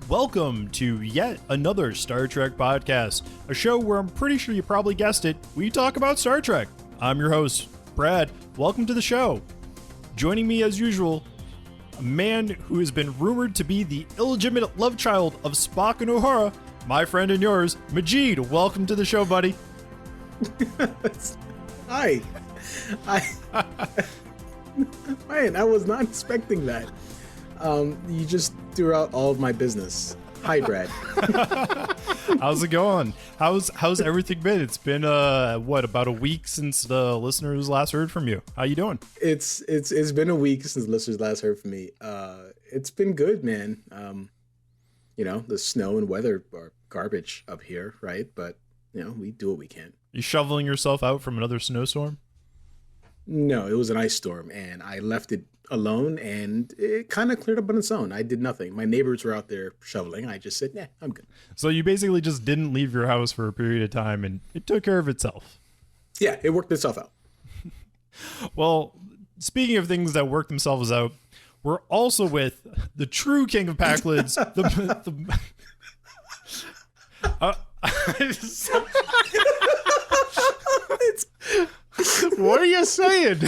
Welcome to yet another Star Trek podcast, a show where I'm pretty sure you probably guessed it, we talk about Star Trek. I'm your host, Brad. Welcome to the show. Joining me as usual, a man who has been rumored to be the illegitimate love child of Spock and Uhura, my friend and yours, Majid. Welcome to the show, buddy. Hi. Man, I was not expecting that. You just threw out all of my business. Hi, Brad. How's it going? How's everything been? It's been about a week since the listeners last heard from you. How you doing? It's been a week since the listeners last heard from me. It's been good, man. The snow and weather are garbage up here, right? But we do what we can. You shoveling yourself out from another snowstorm? No, it was an ice storm, and I left it alone, and it kind of cleared up on its own. I did nothing. My neighbors were out there shoveling. I just said, nah, I'm good. So you basically just didn't leave your house for a period of time, and it took care of itself. Yeah, it worked itself out. Well, speaking of things that work themselves out, we're also with the true king of Packlids, What are you saying?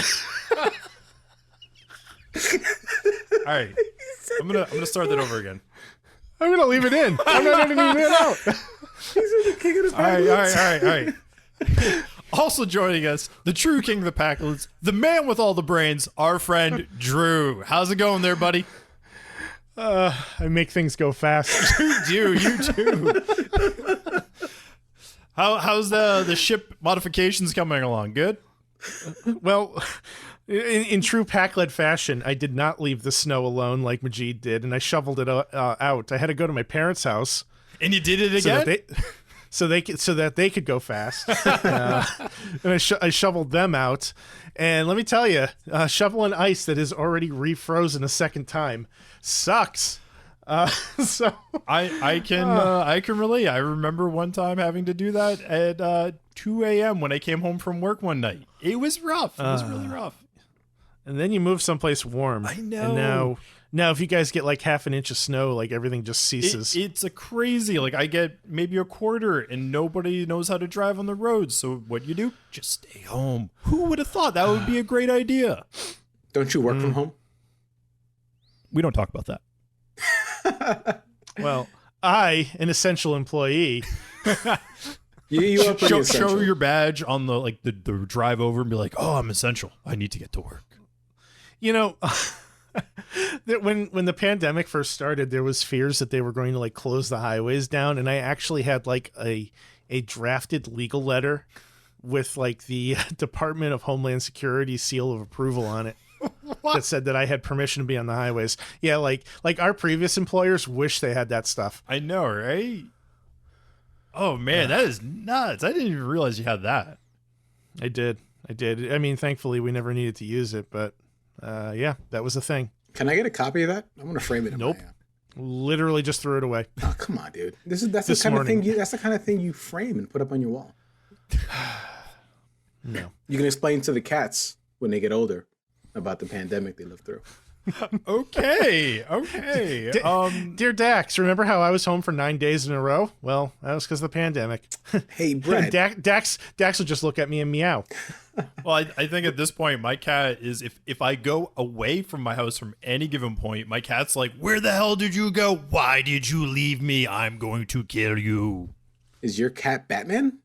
All right, I'm gonna start that over again. I'm gonna leave it in. I'm not editing it out. He's the king of the Packlids. All right. Also joining us, the true king of the Packlids, the man with all the brains, our friend Drew. How's it going there, buddy? I make things go fast. You do. How's the ship modifications coming along? Good? Well, in true Packlet fashion, I did not leave the snow alone like Majid did, and I shoveled it out. I had to go to my parents' house. And you did it again? So that they could go fast. And I shoveled them out. And let me tell you, shoveling ice that is already refrozen a second time sucks. So I can relate. I remember one time having to do that at 2 a.m. when I came home from work one night. It was rough. It was really rough. And then you move someplace warm. I know. And now if you guys get like half an inch of snow, like everything just ceases. It's a crazy. Like I get maybe a quarter, and nobody knows how to drive on the roads. So what you do? Just stay home. Who would have thought that would be a great idea? Don't you work from home? We don't talk about that. Well, an essential employee. You are pretty show essential. your badge on the drive over and be like, oh, I'm essential. I need to get to work. That when the pandemic first started, there was fears that they were going to like close the highways down, and I actually had like a drafted legal letter with like the Department of Homeland Security seal of approval on it. That said that I had permission to be on the highways. Yeah, like our previous employers wish they had that stuff. I know, right? Oh man, that is nuts. I didn't even realize you had that. I did. I mean, thankfully we never needed to use it, but yeah, that was a thing. Can I get a copy of that? I'm gonna frame it. Nope. Literally just threw it away. Oh, come on, dude. That's the kind of thing that's the kind of thing you frame and put up on your wall. No. You can explain to the cats when they get older about the pandemic they lived through. Okay. Dear Dax, remember how I was home for 9 days in a row? Well, that was because of the pandemic. Hey, Brad. Dax will just look at me and meow. Well, I think at this point, my cat is, if I go away from my house from any given point, my cat's like, where the hell did you go? Why did you leave me? I'm going to kill you. Is your cat Batman?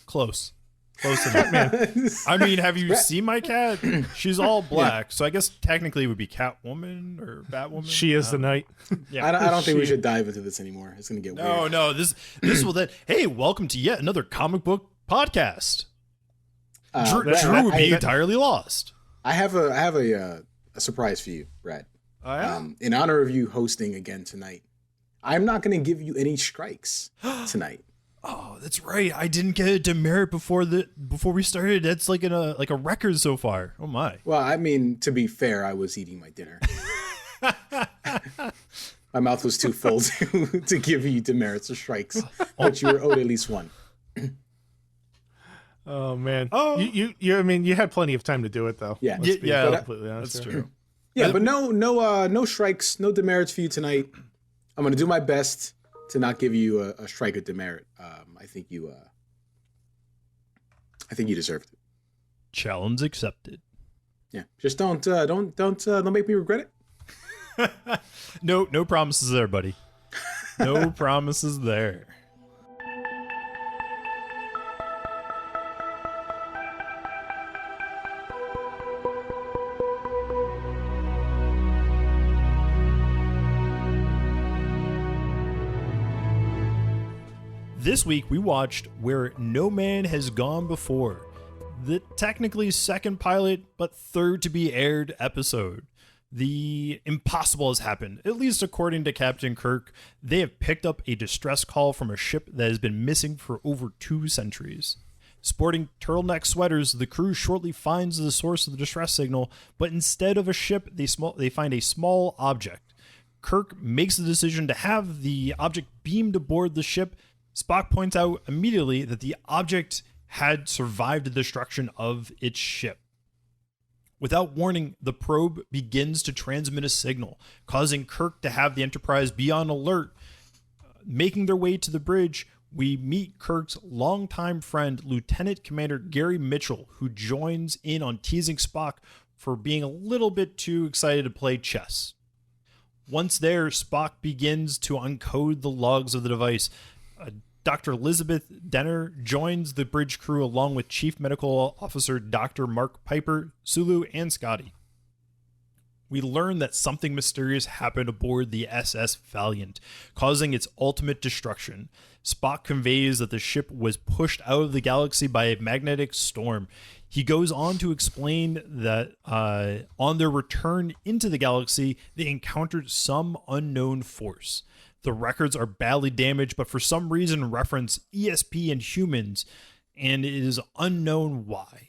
Close enough. I mean, have you seen my cat? She's all black, so I guess technically it would be Catwoman or Batwoman. She is the night. Yeah. I don't think we should dive into this anymore. It's going to get weird. No, this will then. Hey, welcome to yet another comic book podcast. Drew would be entirely lost. I have a surprise for you, Brad. Oh, yeah? In honor of you hosting again tonight, I'm not going to give you any strikes tonight. Oh, that's right. I didn't get a demerit before we started. That's like a record so far. Oh my. Well, I mean, to be fair, I was eating my dinner. My mouth was too full to give you demerits or strikes, but you were owed at least one. Oh man. Oh, I mean, you had plenty of time to do it though. Yeah, yeah, completely honest. That's true. Yeah, but no strikes, no demerits for you tonight. I'm gonna do my best to not give you a strike of demerit. I think you deserved it. Challenge accepted. Yeah, just don't make me regret it. No promises there, buddy. No promises there. This week we watched Where No Man Has Gone Before, the technically second pilot but third to be aired episode. The impossible has happened, at least according to Captain Kirk. They have picked up a distress call from a ship that has been missing for over 2 centuries. Sporting turtleneck sweaters, the crew shortly finds the source of the distress signal, but instead of a ship, they find a small object. Kirk makes the decision to have the object beamed aboard the ship. Spock points out immediately that the object had survived the destruction of its ship. Without warning, the probe begins to transmit a signal, causing Kirk to have the Enterprise be on alert. Making their way to the bridge, we meet Kirk's longtime friend, Lieutenant Commander Gary Mitchell, who joins in on teasing Spock for being a little bit too excited to play chess. Once there, Spock begins to uncode the logs of the device. Dr. Elizabeth Denner joins the bridge crew along with Chief Medical Officer Dr. Mark Piper, Sulu, and Scotty. We learn that something mysterious happened aboard the SS Valiant, causing its ultimate destruction. Spock conveys that the ship was pushed out of the galaxy by a magnetic storm. He goes on to explain that on their return into the galaxy, they encountered some unknown force. The records are badly damaged, but for some reason reference ESP and humans, and it is unknown why.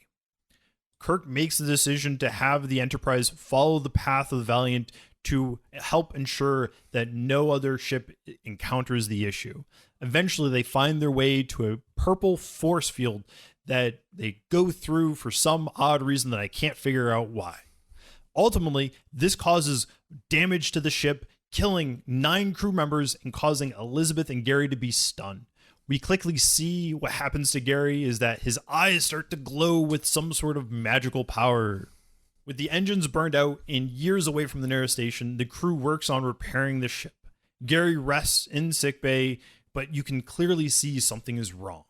Kirk makes the decision to have the Enterprise follow the path of the Valiant to help ensure that no other ship encounters the issue. Eventually, they find their way to a purple force field that they go through for some odd reason that I can't figure out why. Ultimately, this causes damage to the ship, killing 9 crew members and causing Elizabeth and Gary to be stunned. We quickly see what happens to Gary is that his eyes start to glow with some sort of magical power. With the engines burned out and years away from the nearest station, the crew works on repairing the ship. Gary rests in sickbay, but you can clearly see something is wrong.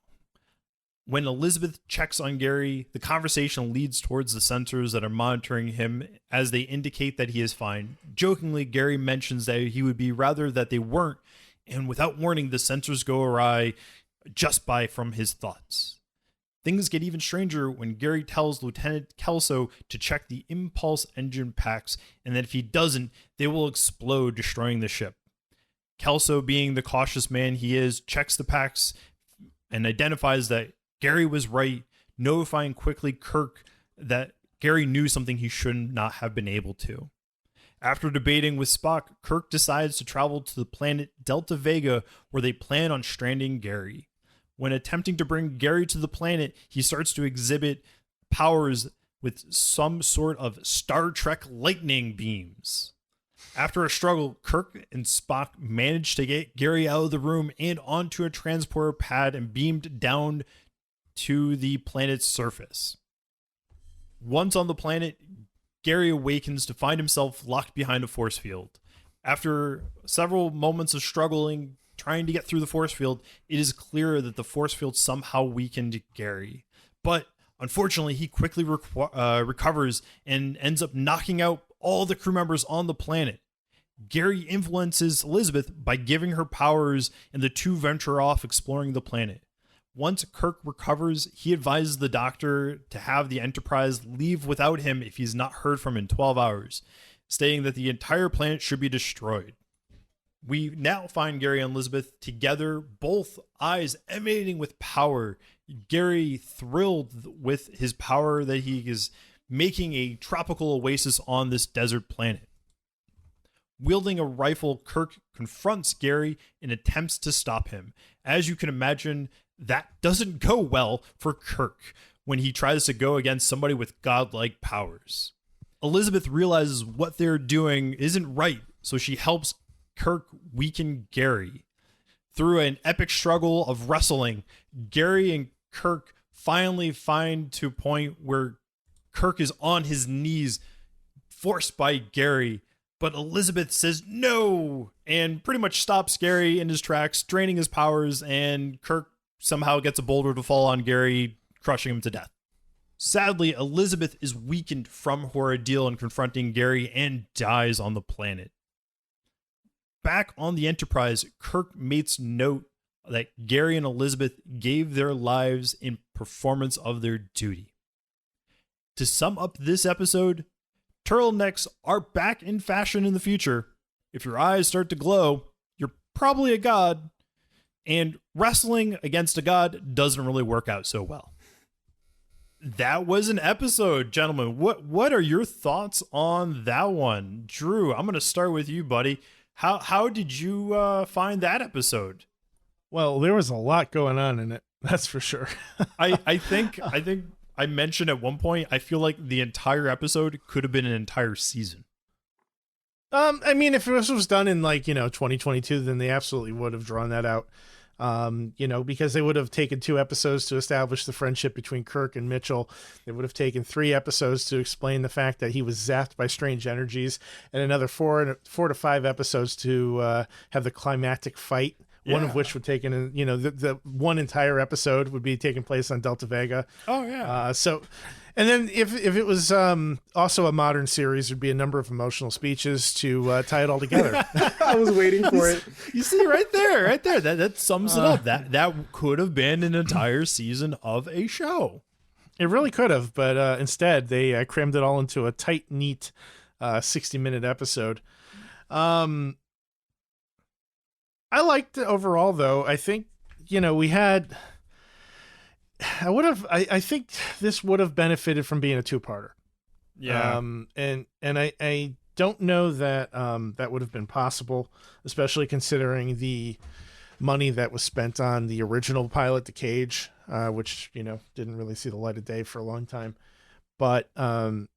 When Elizabeth checks on Gary, the conversation leads towards the sensors that are monitoring him as they indicate that he is fine. Jokingly, Gary mentions that he would be rather that they weren't, and without warning, the sensors go awry just from his thoughts. Things get even stranger when Gary tells Lieutenant Kelso to check the impulse engine packs, and that if he doesn't, they will explode, destroying the ship. Kelso, being the cautious man he is, checks the packs and identifies that Gary was right, notifying quickly Kirk that Gary knew something he should not have been able to. After debating with Spock, Kirk decides to travel to the planet Delta Vega, where they plan on stranding Gary. When attempting to bring Gary to the planet, he starts to exhibit powers with some sort of Star Trek lightning beams. After a struggle, Kirk and Spock manage to get Gary out of the room and onto a transporter pad and beamed down to the planet's surface. Once on the planet, Gary awakens to find himself locked behind a force field. After several moments of struggling, trying to get through the force field, it is clear that the force field somehow weakened Gary. But unfortunately, he quickly recovers and ends up knocking out all the crew members on the planet. Gary influences Elizabeth by giving her powers, and the two venture off exploring the planet. Once Kirk recovers, he advises the doctor to have the Enterprise leave without him if he's not heard from in 12 hours, stating that the entire planet should be destroyed. We now find Gary and Elizabeth together, both eyes emanating with power. Gary thrilled with his power that he is making a tropical oasis on this desert planet. Wielding a rifle, Kirk confronts Gary and attempts to stop him. As you can imagine, that doesn't go well for Kirk when he tries to go against somebody with godlike powers. Elizabeth realizes what they're doing isn't right, so she helps Kirk weaken Gary. Through an epic struggle of wrestling, Gary and Kirk finally find to a point where Kirk is on his knees, forced by Gary, but Elizabeth says no and pretty much stops Gary in his tracks, draining his powers, and Kirk somehow gets a boulder to fall on Gary, crushing him to death. Sadly, Elizabeth is weakened from her ordeal in confronting Gary and dies on the planet. Back on the Enterprise, Kirk makes note that Gary and Elizabeth gave their lives in performance of their duty. To sum up this episode, turtlenecks are back in fashion in the future. If your eyes start to glow, you're probably a god. And wrestling against a god doesn't really work out so well. That was an episode, gentlemen. What are your thoughts on that one? Drew, I'm going to start with you, buddy. How did you find that episode? Well, there was a lot going on in it. That's for sure. I think I mentioned at one point, I feel like the entire episode could have been an entire season. I mean, if this was done in 2022, then they absolutely would have drawn that out. Because they would have taken 2 episodes to establish the friendship between Kirk and Mitchell. They would have taken 3 episodes to explain the fact that he was zapped by strange energies, and another 4 to 5 episodes to have the climactic fight. Yeah. One of which would take in, the one entire episode would be taking place on Delta Vega. Oh yeah. And then if it was also a modern series, there'd be a number of emotional speeches to tie it all together. I was waiting for it. You see right there. That sums it up. That could have been an entire season of a show. It really could have, but instead they crammed it all into a tight, neat 60-minute episode. I liked it overall, though. I think, we had... I think this would have benefited from being a 2-parter. Yeah. And I don't know that that would have been possible, especially considering the money that was spent on the original pilot, The Cage, which, didn't really see the light of day for a long time. But, they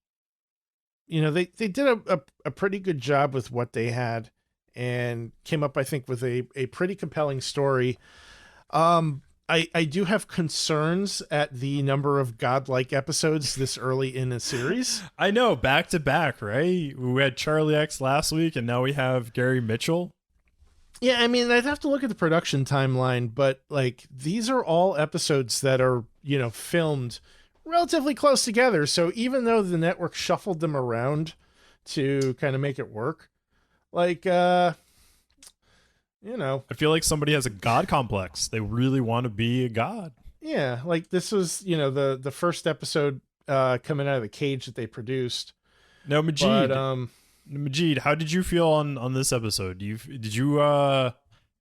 did a pretty good job with what they had and came up, I think, with a pretty compelling story. I do have concerns at the number of godlike episodes this early in a series. I know, back to back, right? We had Charlie X last week, and now we have Gary Mitchell. Yeah, I mean, I'd have to look at the production timeline, but these are all episodes that are, filmed relatively close together. So even though the network shuffled them around to kind of make it work, I feel like somebody has a god complex. They really want to be a god. Yeah, this was, the first episode coming out of The Cage that they produced. No, Majid, how did you feel on this episode? Did you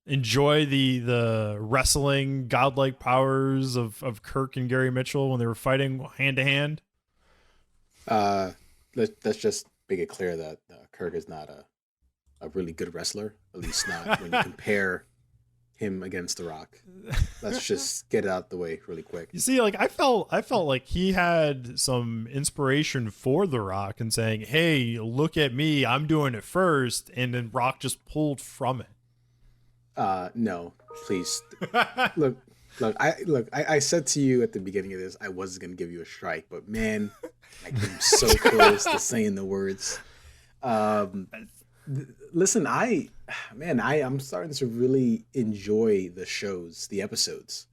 enjoy the wrestling godlike powers of Kirk and Gary Mitchell when they were fighting hand to hand? Let's just make it clear that Kirk is not a really good wrestler, at least not when you compare him against The Rock. Let's just get it out the way really quick. You see, I felt like he had some inspiration for The Rock and saying, "Hey, look at me, I'm doing it first," and then Rock just pulled from it. No, please. Look. I said to you at the beginning of this, I wasn't gonna give you a strike, but man, I came so close to saying the words. Listen, I'm starting to really enjoy the episodes.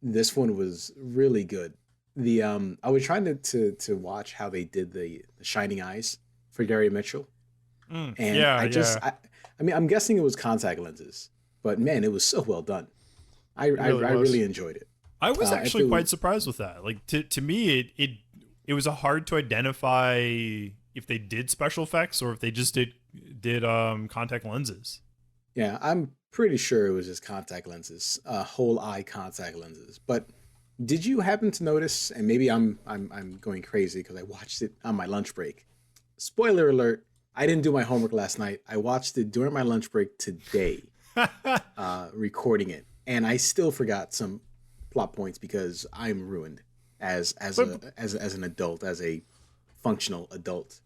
This one was really good. I was trying to watch how they did the Shining Eyes for Gary Mitchell. I'm guessing it was contact lenses, but man, it was so well done. I really enjoyed it. I was actually quite surprised with that. To me, it was hard to identify if they did special effects or if they just did contact lenses. Yeah, I'm pretty sure it was just contact lenses, whole eye contact lenses. But did you happen to notice? And maybe I'm going crazy because I watched it on my lunch break. Spoiler alert: I didn't do my homework last night. I watched it during my lunch break today, recording it, and I still forgot some plot points because I'm ruined as an adult, as a functional adult.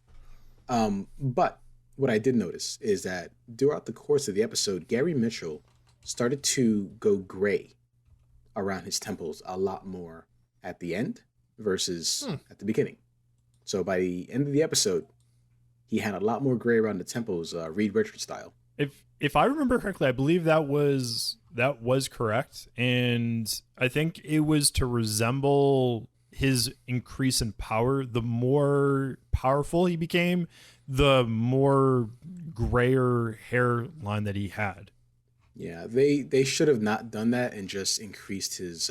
But what I did notice is that throughout the course of the episode, Gary Mitchell started to go gray around his temples a lot more at the end versus at the beginning. So by the end of the episode, he had a lot more gray around the temples, Reed Richards style. If I remember correctly, I believe that was correct, and I think it was to resemble his increase in power. The more powerful he became, the more grayer hairline that he had. Yeah, they should have not done that and just increased his,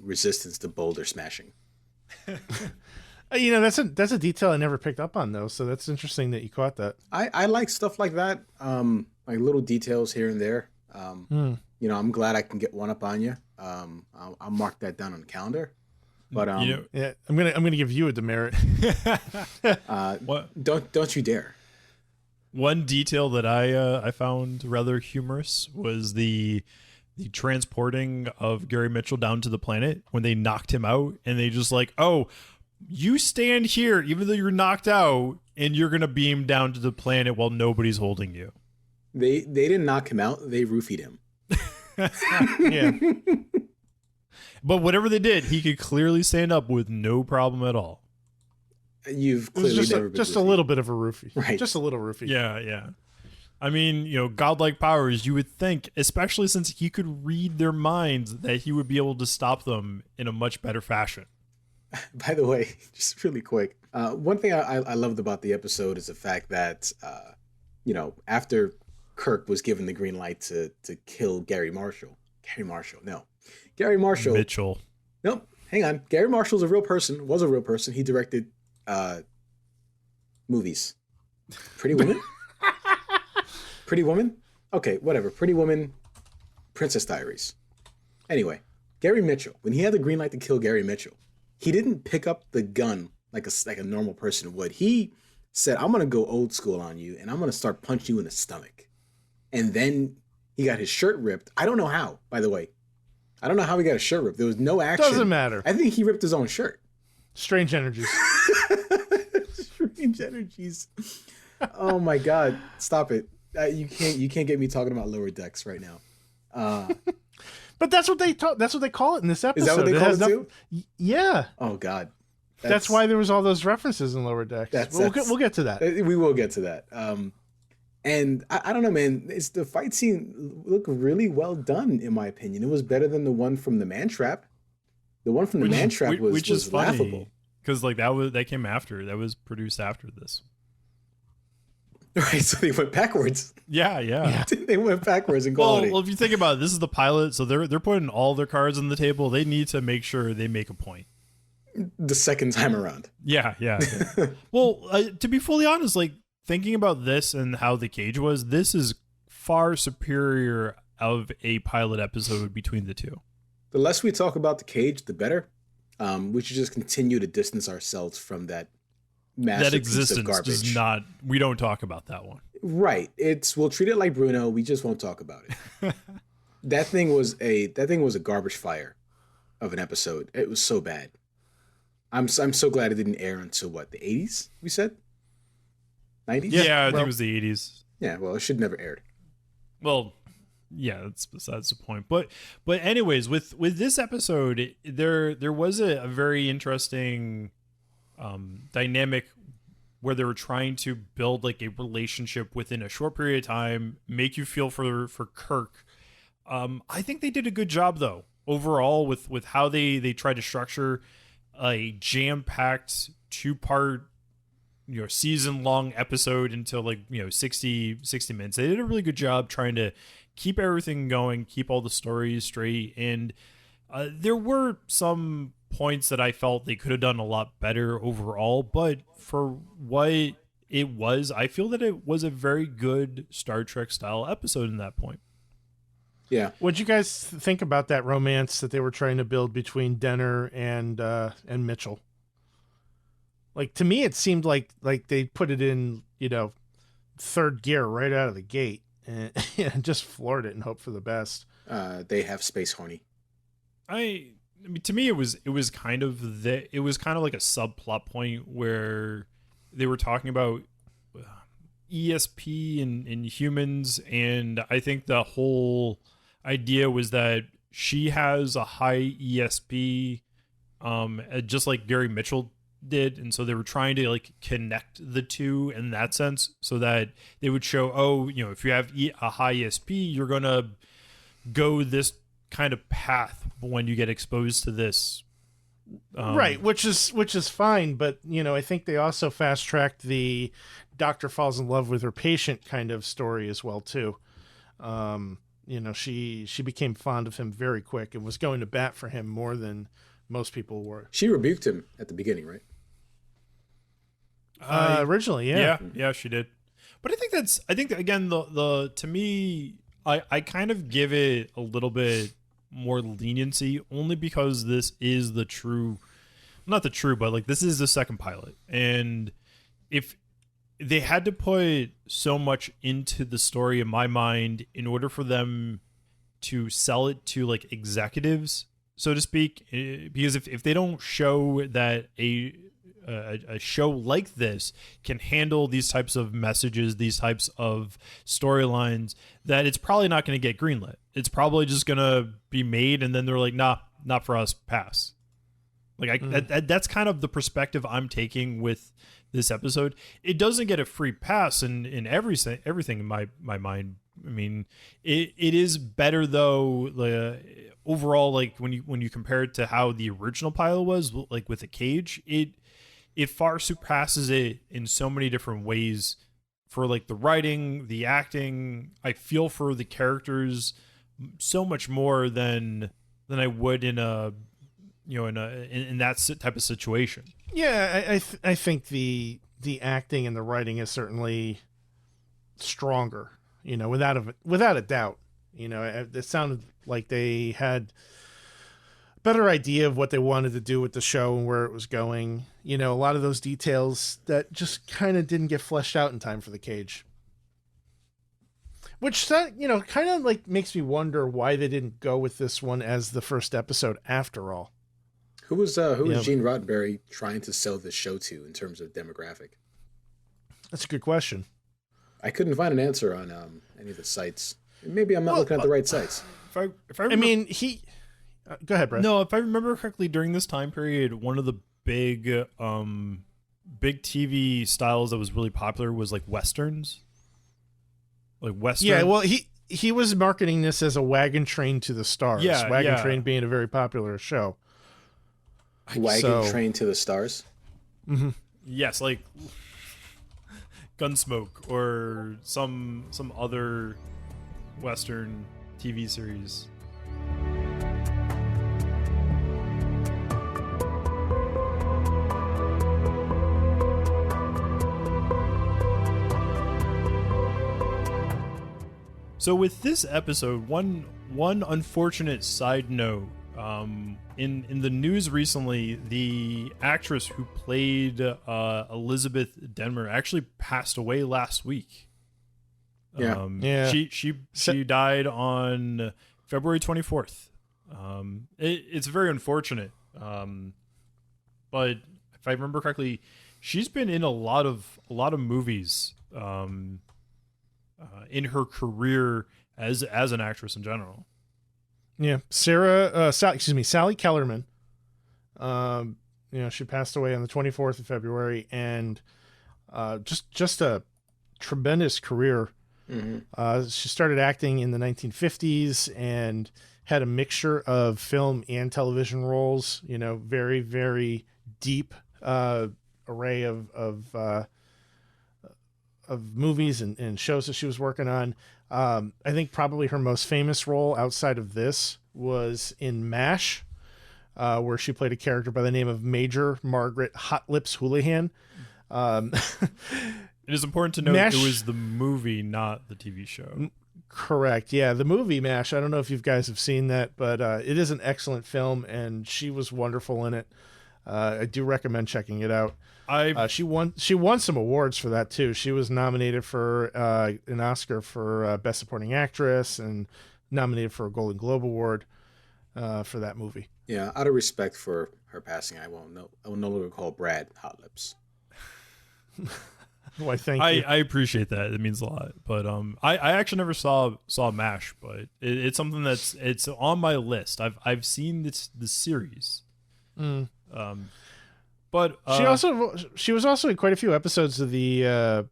resistance to boulder smashing. That's a detail I never picked up on though. So that's interesting that you caught that. I like stuff like that, like little details here and there. I'm glad I can get one up on you. I'll mark that down on the calendar. But yeah, I'm gonna give you a demerit. What? Don't you dare. One detail that I found rather humorous was the transporting of Gary Mitchell down to the planet when they knocked him out, and they just like, oh, you stand here even though you're knocked out, and you're gonna beam down to the planet while nobody's holding you. They didn't knock him out; they roofied him. Yeah. But whatever they did, he could clearly stand up with no problem at all. You've clearly never been just roofied. a little bit of a roofie, Right? Just a little roofie. Yeah. I mean, godlike powers, you would think, especially since he could read their minds, that he would be able to stop them in a much better fashion. By the way, just really quick, one thing I loved about the episode is the fact that, after Kirk was given the green light to kill Gary Mitchell. Nope, hang on. Gary Marshall's was a real person. He directed movies. Pretty Woman? Pretty Woman? Okay, whatever. Pretty Woman, Princess Diaries. Anyway, Gary Mitchell, when he had the green light to kill Gary Mitchell, he didn't pick up the gun like a normal person would. He said, I'm going to go old school on you, and I'm going to start punching you in the stomach. And then he got his shirt ripped. I don't know how, by the way. I don't know how he got his shirt ripped. There was no action. Doesn't matter. I think he ripped his own shirt. Strange energies. Strange energies. Oh my God! Stop it! You can't get me talking about Lower Decks right now. But that's what they call it in this episode. Is that what they call it too? Yeah. Oh God. That's why there was all those references in Lower Decks. We'll get to that. We will get to that. And I don't know, man. It's the fight scene looked really well done, in my opinion. It was better than the one from the Man Trap. The one from the Man Trap was laughable. Because that came after. That was produced after this. Right, so they went backwards. Yeah. They went backwards in quality. Well, if you think about it, this is the pilot, so they're putting all their cards on the table. They need to make sure they make a point. The second time around. Yeah. Well, to be fully honest, like thinking about this and how the cage was, this is far superior of a pilot episode between the two. The less we talk about the cage, the better. We should just continue to distance ourselves from that massive piece of garbage. Does not. We don't talk about that one. Right. We'll treat it like Bruno. We just won't talk about it. That thing was a garbage fire of an episode. It was so bad. I'm so glad it didn't air until what, the 80s? We said 90s. Yeah, I think it was the 80s. Yeah, well, it should never aired. Well, yeah, that's besides the point. But anyways, with this episode, there was a very interesting dynamic where they were trying to build like a relationship within a short period of time, make you feel for Kirk. I think they did a good job though overall with how they tried to structure a jam-packed 2-part season-long episode into 60 minutes. They did a really good job trying to keep everything going, keep all the stories straight, and there were some points that I felt they could have done a lot better overall, but for what it was, I feel that it was a very good Star Trek style episode in that point. Yeah. What'd you guys think about that romance that they were trying to build between Denner and Mitchell? Like, to me, it seemed like they put it in, third gear right out of the gate and just floored it and hope for the best. They have space horny. I mean, to me, it was kind of like a subplot point where they were talking about ESP in humans, and I think the whole idea was that she has a high ESP, just like Gary Mitchell did, and so they were trying to like connect the two in that sense, so that they would show, oh, if you have a high ESP, you're gonna go this kind of path when you get exposed to this. Right, which is fine, but I think they also fast tracked the doctor falls in love with her patient kind of story as well too. She became fond of him very quick and was going to bat for him more than most people were. She rebuked him at the beginning, right? Originally, yeah. Yeah, she did. But I think again, the to me, I kind of give it a little bit more leniency, only because this is not the true, but like this is the second pilot. And if they had to put so much into the story, in my mind, in order for them to sell it to like executives, so to speak, because if they don't show that a show like this can handle these types of messages, these types of storylines, that it's probably not going to get greenlit. It's probably just going to be made, and then they're like, nah, not for us, pass. Like that's kind of the perspective I'm taking with this episode. It doesn't get a free pass in everything in my mind. I mean, it is better though. Overall, like when you compare it to how the original pilot was, like with the cage, it far surpasses it in so many different ways. For like the writing, the acting, I feel for the characters so much more than I would in that type of situation. Yeah, I think the acting and the writing is certainly stronger. Without a doubt. It sounded like they had a better idea of what they wanted to do with the show and where it was going. A lot of those details that just kind of didn't get fleshed out in time for the cage. Which, kind of like makes me wonder why they didn't go with this one as the first episode after all. Who was Gene Roddenberry trying to sell this show to in terms of demographic? That's a good question. I couldn't find an answer on any of the sites. Maybe I'm not looking at the right sites. Go ahead, Brett. No, if I remember correctly, during this time period, one of the big TV styles that was really popular was like westerns. Like western. Yeah, well, he was marketing this as a wagon train to the stars. Yeah, Wagon Train being a very popular show. Train to the stars? Mm-hmm. Yes, like Gunsmoke or some other western TV series. So with this episode, one unfortunate side note, in the news recently, the actress who played Elizabeth Denmer actually passed away last week. Yeah. She died on February 24th. It's very unfortunate. But if I remember correctly, she's been in a lot of movies in her career as an actress in general. Yeah, Sally Kellerman. She passed away on the 24th of February, and just a tremendous career. Mm-hmm. She started acting in the 1950s and had a mixture of film and television roles. Very, very deep array of movies and shows that she was working on. I think probably her most famous role outside of this was in MASH, where she played a character by the name of Major Margaret Hot Lips Houlihan. It is important to note it was the movie, not the TV show. Correct. Yeah, the movie MASH. I don't know if you guys have seen that, but it is an excellent film, and she was wonderful in it. I do recommend checking it out. She won some awards for that too. She was nominated for an Oscar for Best Supporting Actress and nominated for a Golden Globe Award for that movie. Yeah, out of respect for her passing, I will no longer call Brad Hot Lips. Why, thank you. I appreciate that. It means a lot. But I actually never saw MASH, but it's something it's on my list. I've seen the series. But she was also in quite a few episodes of the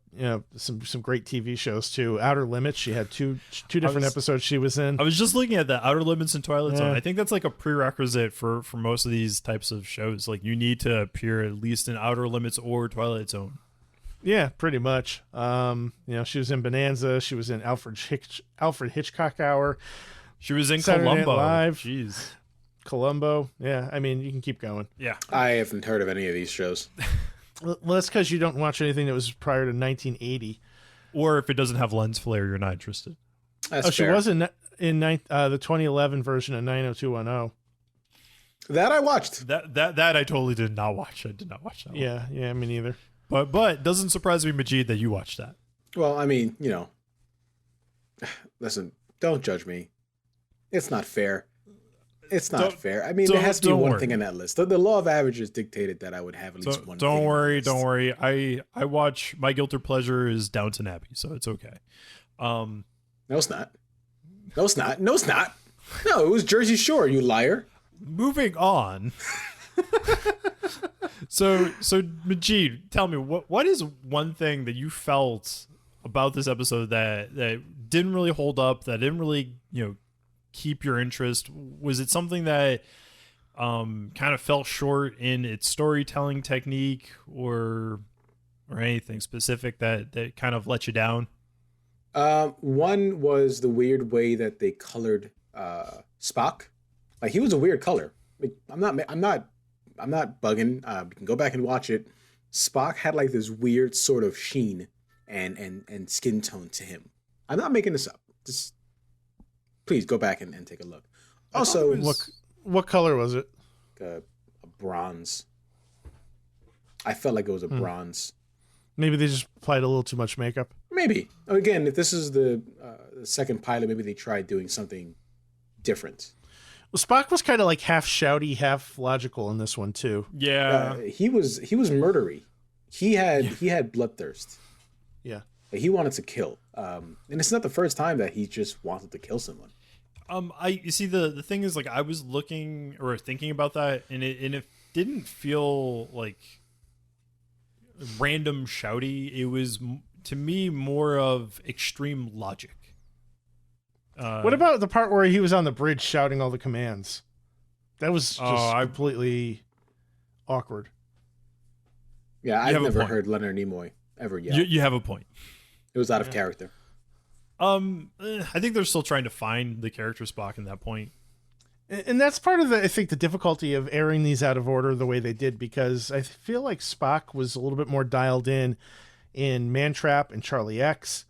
some great TV shows too. Outer Limits. She had two different episodes she was in. I was just looking at the Outer Limits and Twilight Zone. I think that's like a prerequisite for most of these types of shows. Like you need to appear at least in Outer Limits or Twilight Zone. Yeah, pretty much. She was in Bonanza. She was in Alfred Hitchcock Hour. She was in Saturday Night Columbo. Live. Jeez. Columbo. Yeah, I mean, you can keep going. Yeah. I haven't heard of any of these shows. Well, that's because you don't watch anything that was prior to 1980. Or if it doesn't have lens flare, you're not interested. That's she fair. was in the 2011 version of 90210. That I watched. That I totally did not watch. I did not watch that one. Yeah, me neither. But doesn't surprise me, Majid, that you watched that. Well, I mean, listen, don't judge me. It's not fair. It's not fair. I mean, there has to be one thing on that list. The law of averages dictated that I would have at least one. Don't worry. I watch. My guilt or pleasure is Downton Abbey, so it's okay. No, it's not. No, it was Jersey Shore. You liar. Moving on. So Majid, tell me what is one thing that you felt about this episode that didn't really hold up, that didn't really keep your interest? Was it something that kind of fell short in its storytelling technique, or anything specific that kind of let you down? One was the weird way that they colored Spock. Like, he was a weird color. Like, I'm not bugging. You can go back and watch it. Spock had like this weird sort of sheen and skin tone to him. I'm not making this up. Just please go back and take a look. Also, what color was it? A bronze. I felt like it was a bronze. Maybe they just applied a little too much makeup. Maybe. Again, if this is the second pilot, maybe they tried doing something different. Well, Spock was kind of like half shouty, half logical in this one too. Yeah, he was murdery. He had bloodthirst. Yeah, he wanted to kill. And it's not the first time that he just wanted to kill someone. You see the thing is, like, I was looking or thinking about that, and it didn't feel like random shouty. It was to me more of extreme logic. What about the part where he was on the bridge shouting all the commands? That was just completely awkward. Yeah, I've never heard Leonard Nimoy ever yell. You have a point. It was out of character. I think they're still trying to find the character Spock in that point. And that's part of I think the difficulty of airing these out of order the way they did, because I feel like Spock was a little bit more dialed in Mantrap and Charlie X.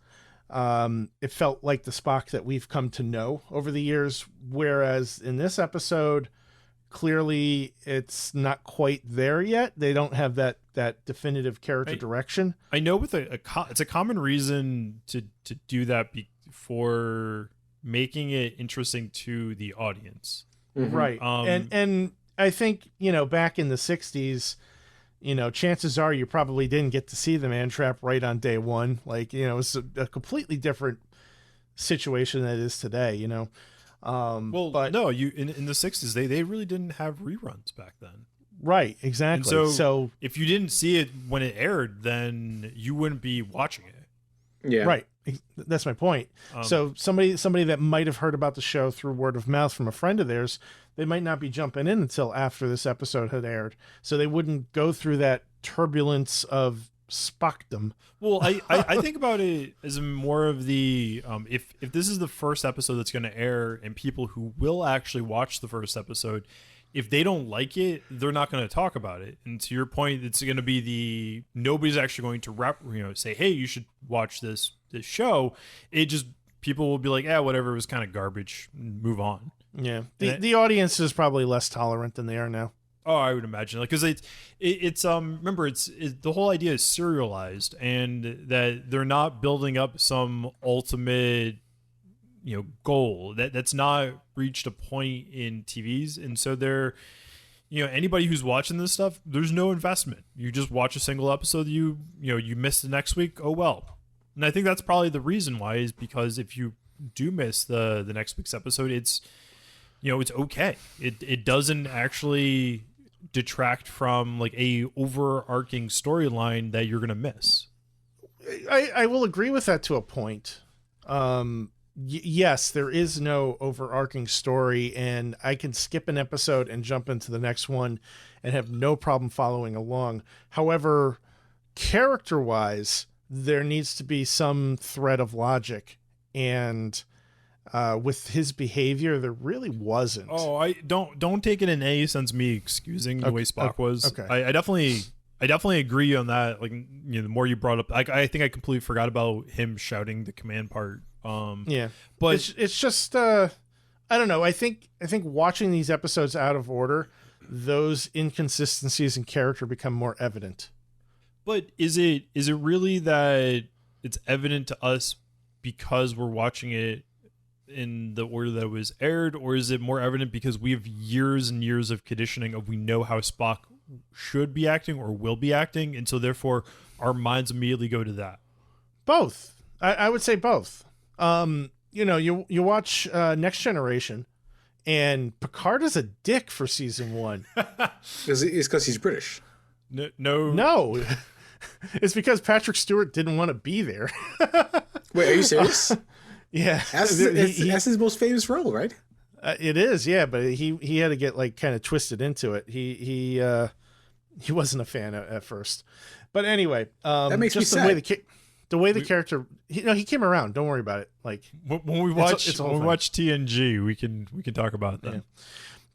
It felt like the Spock that we've come to know over the years, whereas in this episode, clearly it's not quite there yet. They don't have that definitive character direction. I know with it's a common reason to do that for making it interesting to the audience. Mm-hmm. Right. And I think, back in the 60s, chances are you probably didn't get to see the Mantrap right on day one. Like, it's a completely different situation than it is today, but no, in the 60s, they really didn't have reruns back then. Right, exactly. And so if you didn't see it when it aired, then you wouldn't be watching it. Yeah. Right. That's my point. So somebody that might have heard about the show through word of mouth from a friend of theirs, they might not be jumping in until after this episode had aired. So they wouldn't go through that turbulence of Spockdom. Well, I think about it as more of the if this is the first episode that's going to air, and people who will actually watch the first episode, if they don't like it, they're not going to talk about it. And to your point, it's going to be nobody's actually going to say, hey, you should watch this show. It just, people will be like, whatever, it was kind of garbage, move on. Yeah. The audience is probably less tolerant than they are now. Oh, I would imagine, like, because it's remember, it's the whole idea is serialized, and that they're not building up some ultimate goal that's not reached a point in TVs, and so they're anybody who's watching this stuff, there's no investment. You just watch a single episode, you miss the next week, oh well. And I think that's probably the reason why, is because if you do miss the next week's episode, it's it's okay. It doesn't actually detract from like a overarching storyline that you're gonna miss. I will agree with that to a point. Yes, there is no overarching story, and I can skip an episode and jump into the next one and have no problem following along. However, character-wise, there needs to be some thread of logic, and with his behavior, there really wasn't. Oh, I don't take it in any sense me excusing the way Spock was. Okay. I definitely agree on that. Like, the more you brought up, I think I completely forgot about him shouting the command part. Yeah, but it's just I don't know. I think watching these episodes out of order, those inconsistencies in character become more evident. But is it really that it's evident to us because we're watching it in the order that it was aired, or is it more evident because we have years and years of conditioning of we know how Spock should be acting or will be acting, and so therefore our minds immediately go to that? Both. I would say both. You watch Next Generation, and Picard is a dick for season 1. It's because he's British. No. It's because Patrick Stewart didn't want to be there. Wait, are you serious? Yeah. That's his most famous role, right? It is, yeah, but he had to get like kind of twisted into it. He wasn't a fan at first. But anyway, that makes me sad. The way the character, he came around. Don't worry about it. Like when we watch TNG, we can talk about it then. Yeah.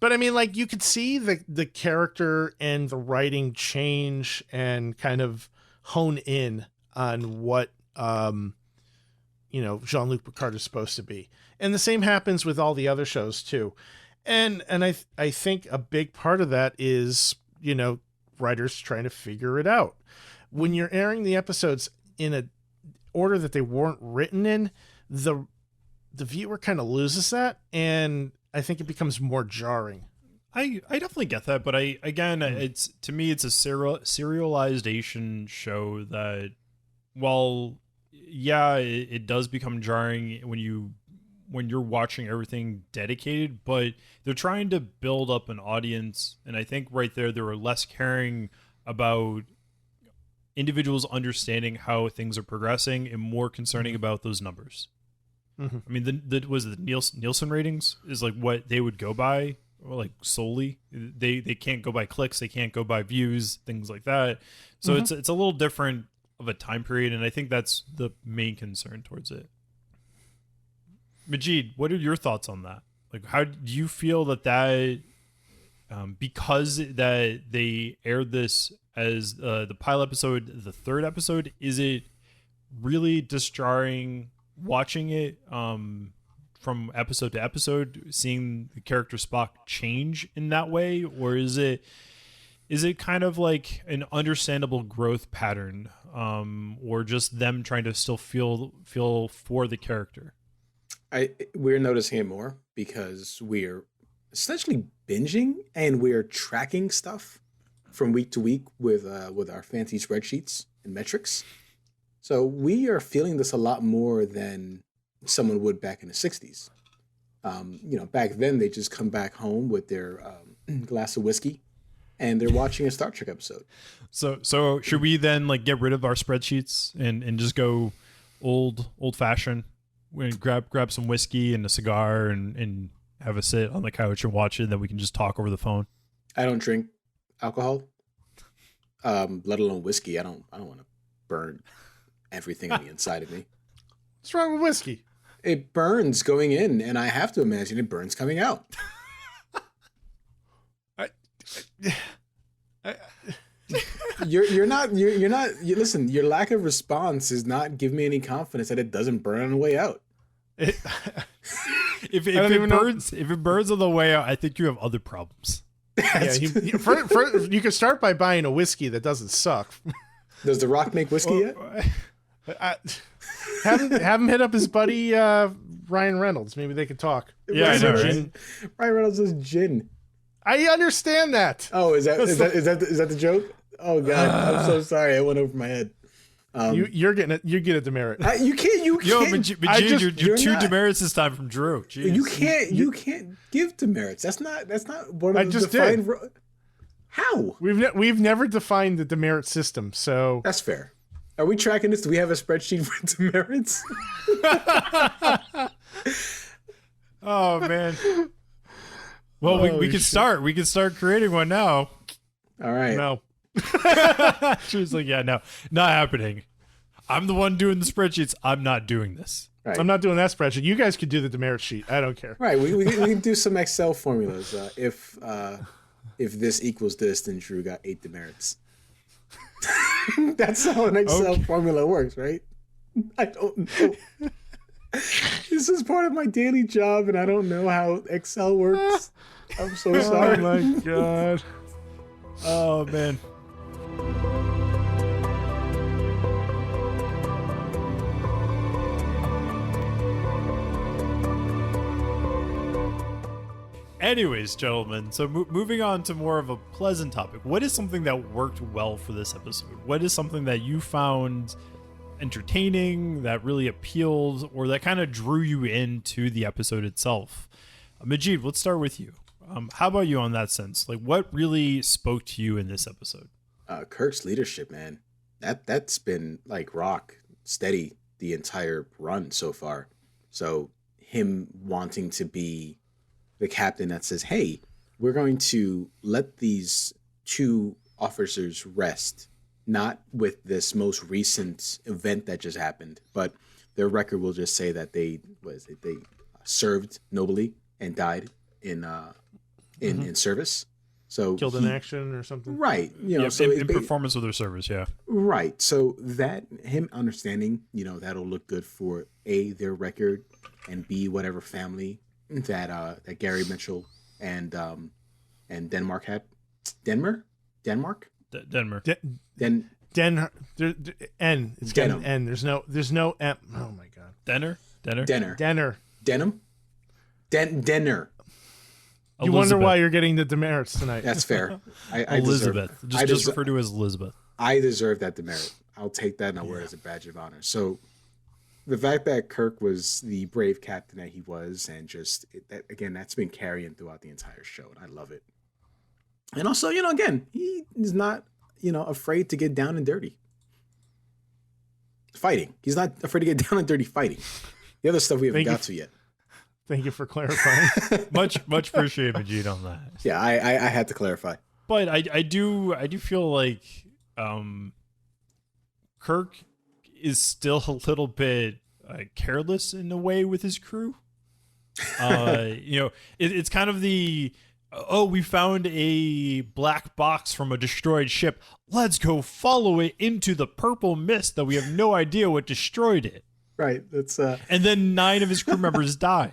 But I mean, like, you could see the character and the writing change and kind of hone in on what Jean-Luc Picard is supposed to be. And the same happens with all the other shows too. And I think a big part of that is, writers trying to figure it out. When you're airing the episodes in a order that they weren't written in, the viewer kind of loses that, and I think it becomes more jarring. I definitely get that, but it's, to me, it's a serialization show that, while yeah, it does become jarring when you're watching everything dedicated, but they're trying to build up an audience, and I think right there they were less caring about individuals understanding how things are progressing and more concerning about those numbers. Mm-hmm. I mean, the Nielsen ratings is like what they would go by, or like solely. They can't go by clicks, they can't go by views, things like that. So it's a little different of a time period, and I think that's the main concern towards it. Majid, what are your thoughts on that? Like, how do you feel that because that they aired this as the pilot episode, the third episode, is it really disjarring watching it from episode to episode, seeing the character Spock change in that way, or is it kind of like an understandable growth pattern, or just them trying to still feel for the character? We're noticing it more because we're essentially binging and we're tracking stuff from week to week with our fancy spreadsheets and metrics. So we are feeling this a lot more than someone would back in the 60s. Back then they just come back home with their glass of whiskey and they're watching a Star Trek episode. So should we then like get rid of our spreadsheets and just go old fashioned? We grab some whiskey and a cigar and have a sit on the couch and watch it, and then we can just talk over the phone. I don't drink alcohol, let alone whiskey. I don't want to burn everything on the inside of me. What's wrong with whiskey? It burns going in, and I have to imagine it burns coming out. Listen, your lack of response is not giving me any confidence that it doesn't burn on the way out. If it burns on the way out, I think you have other problems. Yeah, you can start by buying a whiskey that doesn't suck. Does The Rock make whiskey yet? Have him hit up his buddy Ryan Reynolds. Maybe they could talk. Yeah, I know, right? Ryan Reynolds does gin. I understand that. Oh, is that the joke? Oh God, I'm so sorry. I went over my head. You're getting it. You get a demerit. You can't. Yo, Majid, you're two not. demerits this time from Drew. Jeez. You can't give demerits. That's not one of I the just defined. did. How? We've never defined the demerit system, so That's fair. Are we tracking this? Do we have a spreadsheet for demerits? Oh man. Well, we can start. We can start creating one now. All right. no. She was like, "Yeah, no, not happening. I'm the one doing the spreadsheets. I'm not doing this." Right. I'm not doing that spreadsheet. You guys could do the demerit sheet. I don't care. Right. We can do some Excel formulas. If this equals this, then Drew got 8 demerits. That's how an Excel formula works, right? I don't know. This is part of my daily job, and I don't know how Excel works. I'm so sorry. Oh my God. Oh man. Anyways, gentlemen, so moving on to more of a pleasant topic. What is something that worked well for this episode? What is something that you found entertaining, that really appealed, or that kind of drew you into the episode itself? Majid, let's start with you. How about you on that sense? Like, what really spoke to you in this episode? Kirk's leadership, man. That's been like rock steady the entire run so far. So him wanting to be the captain that says, hey, we're going to let these 2 officers rest, not with this most recent event that just happened, but their record will just say that they served nobly and died in service. So Killed in action or something. Right. So in performance of their service, yeah. Right. So that him understanding, that'll look good for A, their record, and B, whatever family that Gary Mitchell and Denmark had. Denmark? Denver. N. It's Denim. N. There's no M. Oh my God. Denner. Denner. You wonder why you're getting the demerits tonight. That's fair. I Elizabeth. Deserve, just refer to her as Elizabeth. I deserve that demerit. I'll take that and I'll wear it as a badge of honor. So the fact that Kirk was the brave captain that he was, and just that's been carrying throughout the entire show, and I love it. And also, again, he is not, afraid to get down and dirty. Fighting. He's not afraid to get down and dirty fighting. The other stuff we haven't got to yet. Thank you for clarifying. much appreciated, Majid, on that. Yeah, I had to clarify. But I do feel like Kirk is still a little bit careless in a way with his crew. It's kind of we found a black box from a destroyed ship. Let's go follow it into the purple mist that we have no idea what destroyed it. Right. That's and then 9 of his crew members die.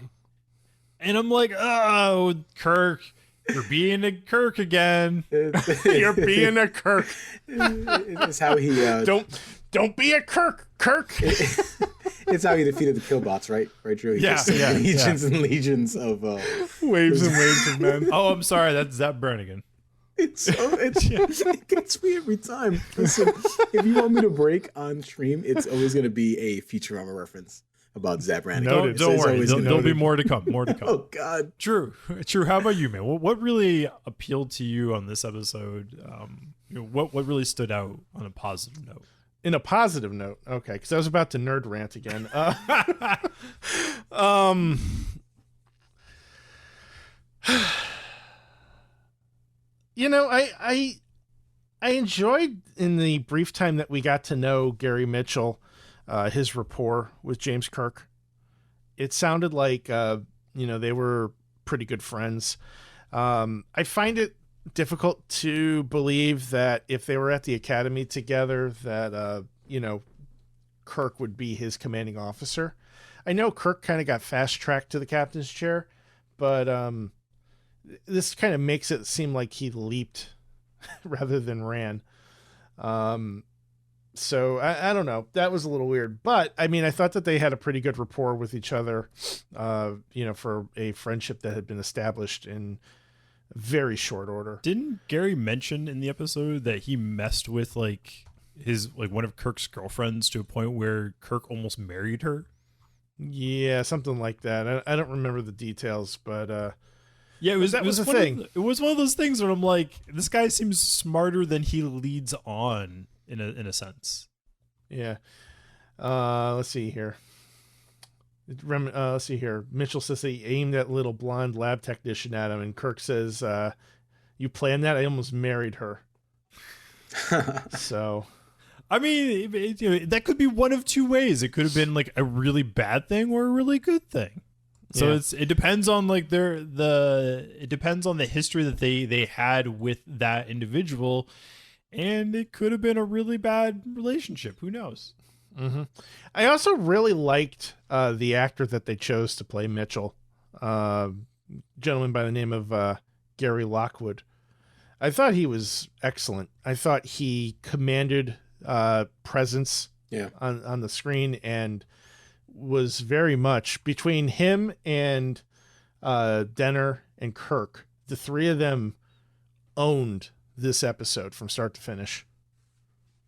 And I'm like, oh, Kirk, you're being a Kirk again. You're being a Kirk. It's how he don't be a Kirk. It's how he defeated the Killbots, right? Right, Drew? Legions and legions of waves and waves of men. Oh, I'm sorry, that's Zap Brannigan. It gets me every time. Listen, if you want me to break on stream, it's always going to be a Futurama reference about Zap Brannigan. Don't worry, there'll be more to come. Oh God, Drew, how about you, man? What really appealed to you on this episode? What really stood out on a positive note? In a positive note, okay, because I was about to nerd rant again. I enjoyed in the brief time that we got to know Gary Mitchell, his rapport with James Kirk. It sounded like they were pretty good friends. I find it difficult to believe that if they were at the academy together that Kirk would be his commanding officer. I know Kirk kind of got fast-tracked to the captain's chair, but this kind of makes it seem like he leaped rather than ran. So I don't know. That was a little weird, but I mean, I thought that they had a pretty good rapport with each other, for a friendship that had been established in very short order. Didn't Gary mention in the episode that he messed with like one of Kirk's girlfriends to a point where Kirk almost married her? Yeah, something like that. I don't remember the details, but yeah, was a thing. It was one of those things where I'm like, this guy seems smarter than he leads on in a sense. Yeah. Let's see here. Let's see here. Mitchell says he aimed that little blonde lab technician at him, and Kirk says, "You planned that? I almost married her." So, I mean, that could be one of two ways. It could have been like a really bad thing or a really good thing. So it depends on like it depends on the history that they had with that individual, and it could have been a really bad relationship. Who knows? Mm-hmm. I also really liked the actor that they chose to play Mitchell, gentleman by the name of Gary Lockwood. I thought he was excellent. I thought he commanded presence on the screen and was very much between him and Denner and Kirk. The three of them owned this episode from start to finish.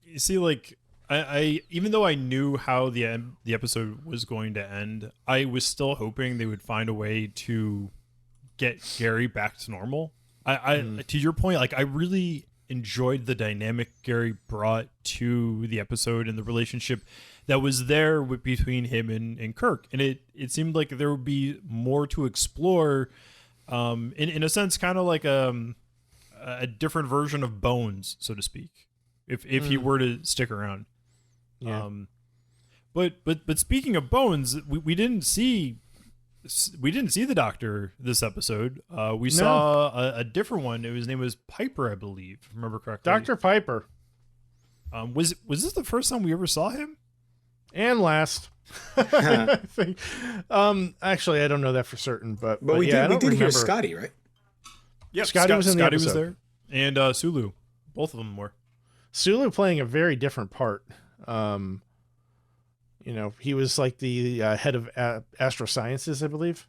You see, like I even though I knew how the episode was going to end, I was still hoping they would find a way to get Gary back to normal. To your point, like I really enjoyed the dynamic Gary brought to the episode and the relationship that was there between him and Kirk. And it seemed like there would be more to explore, in a sense, kind of like a different version of Bones, so to speak, if he were to stick around. Yeah. But speaking of Bones, we didn't see the Doctor this episode. We saw a different one. His name was Piper, I believe, if I remember correctly. Dr. Piper. Was this the first time we ever saw him? And last. I think. Actually, I don't know that for certain, but we did hear Scotty, right? Yeah, Scotty was in the episode. Was there, and Sulu, both of them were. Sulu playing a very different part. He was like the head of astrosciences, I believe.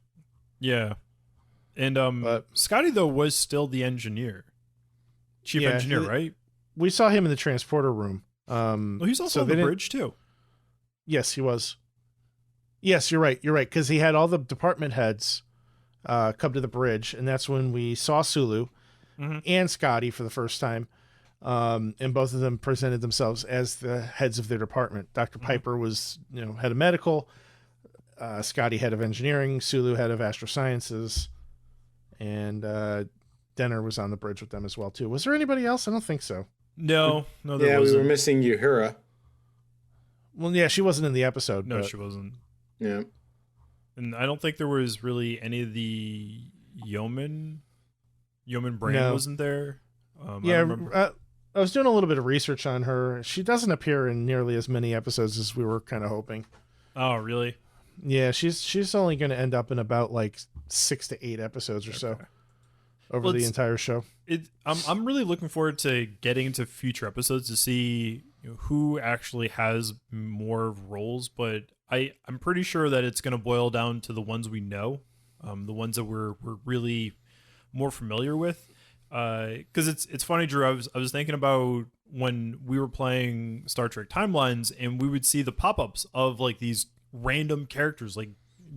Yeah, and Scotty though was still the engineer, chief engineer, right? We saw him in the transporter room. He's also on the bridge too. Yes, he was. Yes, you're right. You're right, because he had all the department heads come to the bridge, and that's when we saw Sulu and Scotty for the first time. And both of them presented themselves as the heads of their department. Dr. Piper was, head of medical, Scotty head of engineering, Sulu head of astrosciences, and Denner was on the bridge with them as well too. Was there anybody else? I don't think so. No, there wasn't. We were missing Uhura. Well, yeah, she wasn't in the episode. No, she wasn't. Yeah. And I don't think there was really any of the Yeoman Brain wasn't there. I was doing a little bit of research on her. She doesn't appear in nearly as many episodes as we were kind of hoping. Oh, really? Yeah, she's only going to end up in about like 6 to 8 episodes or so over the entire show. I'm really looking forward to getting into future episodes to see who actually has more roles, but I'm pretty sure that it's going to boil down to the ones we know, the ones that we're really more familiar with. Because it's funny, Drew. I was thinking about when we were playing Star Trek Timelines, and we would see the pop-ups of like these random characters, like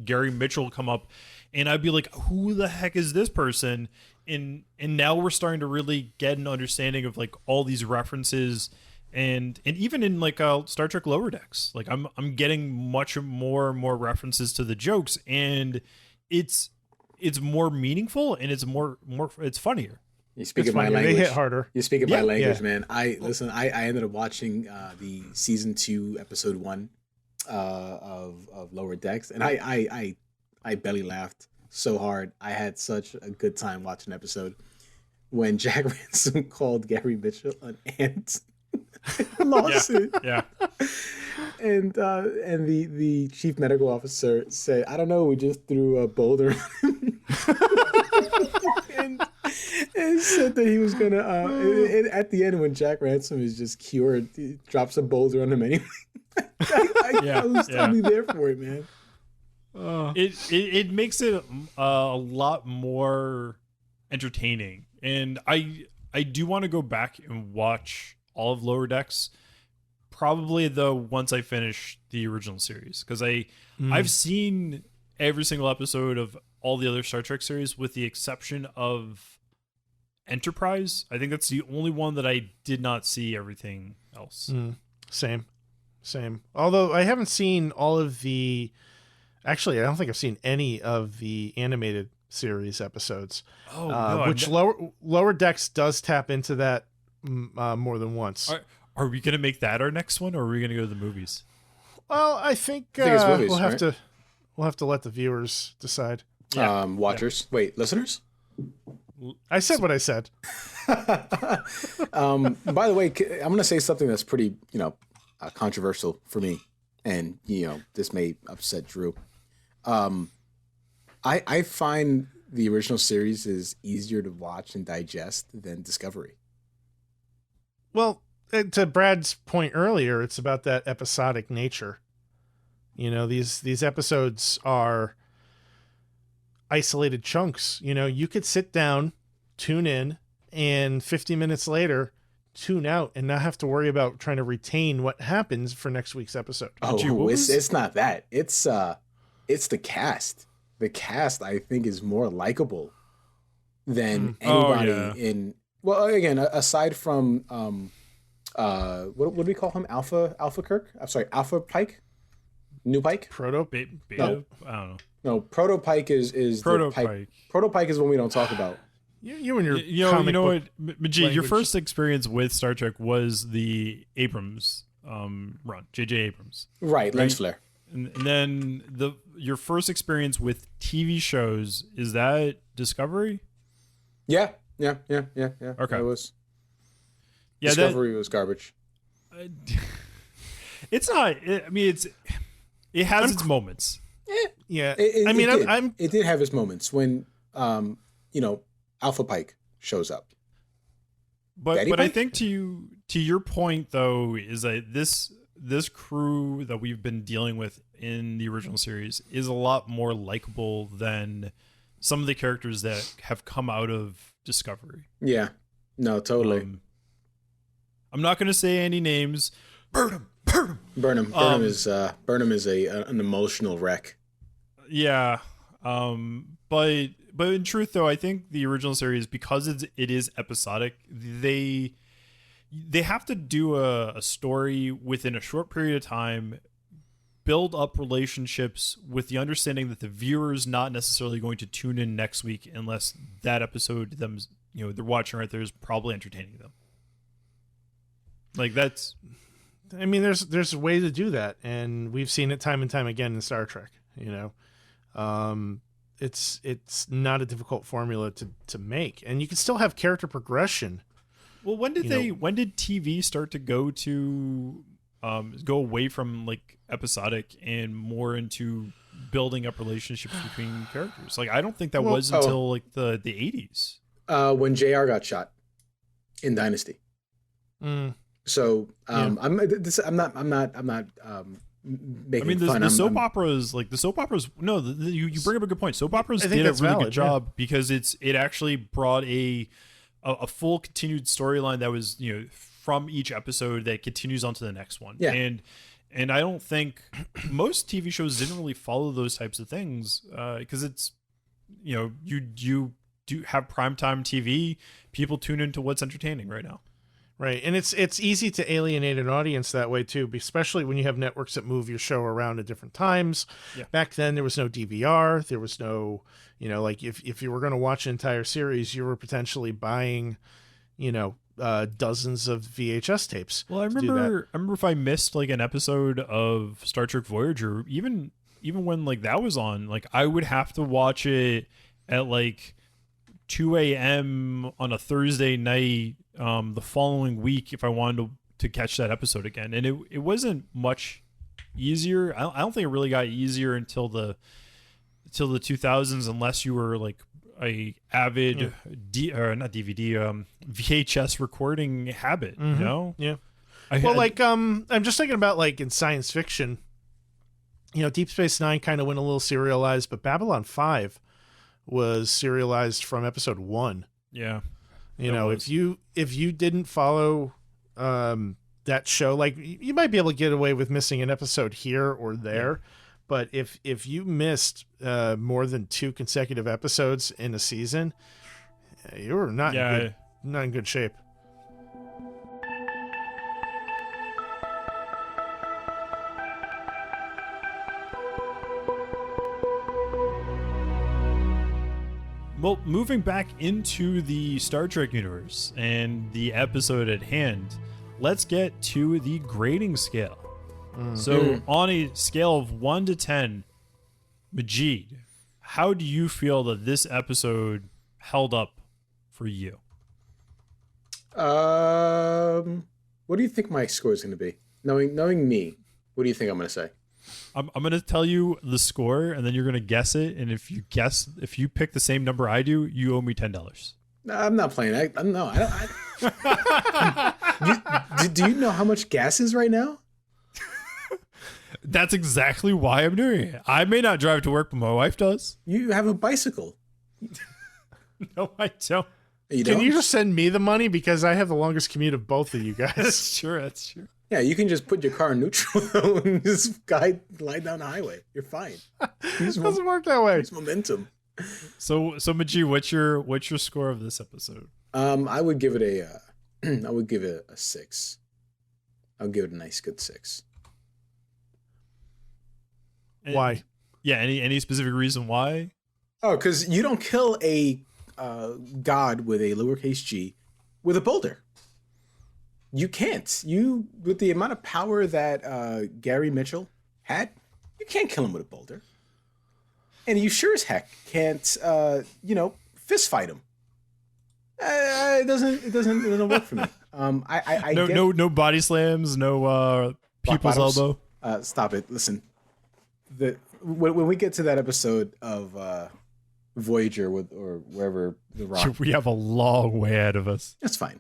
Gary Mitchell come up, and I'd be like, "Who the heck is this person?" And now we're starting to really get an understanding of like all these references, and even in like Star Trek Lower Decks, like I'm getting much more and more references to the jokes, and it's more meaningful and it's funnier. You speak my language. They hit harder. You speak my language, man. I ended up watching the season 2, episode 1 of Lower Decks, and I belly laughed so hard. I had such a good time watching the episode when Jack Ransom called Gary Mitchell an ant. Lost it. Yeah. And the chief medical officer said, "I don't know. We just threw a boulder on him." and said that he was gonna. At the end, when Jack Ransom is just cured, he drops a boulder on him anyway. I was totally there for it, man. It makes it a lot more entertaining. And I do want to go back and watch all of Lower Decks, probably though once I finish the original series, because I've seen every single episode of all the other Star Trek series with the exception of Enterprise. I think that's the only one that I did not see everything else. Same. Although I haven't seen all of the, actually I don't think I've seen any of the animated series episodes. Which Lower Decks does tap into that more than once. Are we gonna make that our next one, or are we gonna go to the movies? Well, I think it's movies, we'll have right? to let the viewers decide. Watchers. Yeah. Wait, listeners? I said what I said. By the way, I'm going to say something that's pretty, controversial for me, and this may upset Drew. I find the original series is easier to watch and digest than Discovery. Well, to Brad's point earlier, it's about that episodic nature. These episodes are isolated chunks. You could sit down, tune in, and 50 minutes later tune out and not have to worry about trying to retain what happens for next week's episode. It's not that. It's the cast. The cast, I think, is more likable than anybody in. Well, again, aside from what do we call him? Alpha Kirk? I'm sorry, Alpha Pike? New Pike? Beta? No. I don't know. No, Proto Pike is Proto the Pike. Pike. Proto Pike is one we don't talk about. You and your you know what, Majid, your language. first experience with Star Trek was the Abrams run, J.J. Abrams. Right, lens flare. And then your first experience with TV shows, is that Discovery? Yeah. Okay. It was. Yeah, Discovery was garbage. It's not. It has its moments. Yeah. It did have its moments when Alpha Pike shows up. But I think to your point though is that this crew that we've been dealing with in the original series is a lot more likable than some of the characters that have come out of Discovery. Yeah. No, totally. I'm not going to say any names. Burnham. Burnham is an emotional wreck. Yeah. But in truth though, I think the original series, because it is episodic, they have to do a story within a short period of time, build up relationships with the understanding that the viewer is not necessarily going to tune in next week unless that episode they're watching right there is probably entertaining them. Like that's, there's a way to do that, and we've seen it time and time again in Star Trek. It's not a difficult formula to make, and you can still have character progression. Well, when did TV start to go away from like episodic and more into building up relationships between characters? Like I don't think that was until like the 80s. When JR got shot in Dynasty. So I'm not making fun. The soap operas. No, you bring up a good point. Soap operas did a really good job because it actually brought a full continued storyline that was from each episode that continues on to the next one. Yeah. And I don't think most TV shows didn't really follow those types of things because it's you do have primetime TV. People tune into what's entertaining right now. Right, and it's easy to alienate an audience that way too, especially when you have networks that move your show around at different times. Yeah. Back then, there was no DVR, there was no, like if you were going to watch an entire series, you were potentially buying, dozens of VHS tapes. Well, I remember if I missed like an episode of Star Trek Voyager, even when like that was on, like I would have to watch it at like 2 a.m. on a Thursday night the following week if I wanted to catch that episode again. And it wasn't much easier. I don't think it really got easier until the 2000s, unless you were like a avid VHS recording habit, Yeah. I'm just thinking about like in science fiction, Deep Space Nine kind of went a little serialized, but Babylon 5 was serialized from episode 1. Yeah. You know, if you didn't follow that show, like you might be able to get away with missing an episode here or there, but if you missed more than 2 consecutive episodes in a season, you're not in good shape. Well, moving back into the Star Trek universe and the episode at hand, let's get to the grading scale. So on a scale of 1 to 10, Majid, how do you feel that this episode held up for you? What do you think my score is going to be? Knowing me, what do you think I'm going to say? I'm going to tell you the score, and then you're going to guess it. And if you pick the same number I do, you owe me $10. No, I'm not playing. I don't. Do you know how much gas is right now? That's exactly why I'm doing it. I may not drive to work, but my wife does. You have a bicycle. No, I don't. Can you just send me the money, because I have the longest commute of both of you guys? That's true. Yeah, you can just put your car in neutral and just glide down the highway. You're fine. It doesn't work that way. It's momentum. So Majid, what's your score of this episode? I would give it a 6. I would give it a nice good 6. Why? Yeah, any specific reason why? Oh, because you don't kill a god with a lowercase g with a boulder. You can't. With the amount of power that Gary Mitchell had, you can't kill him with a boulder. And you sure as heck can't, fist fight him. It doesn't work for me. No body slams, no people's elbow. Stop it. Listen, when we get to that episode of Voyager or wherever the rock, we have a long way ahead of us. That's fine.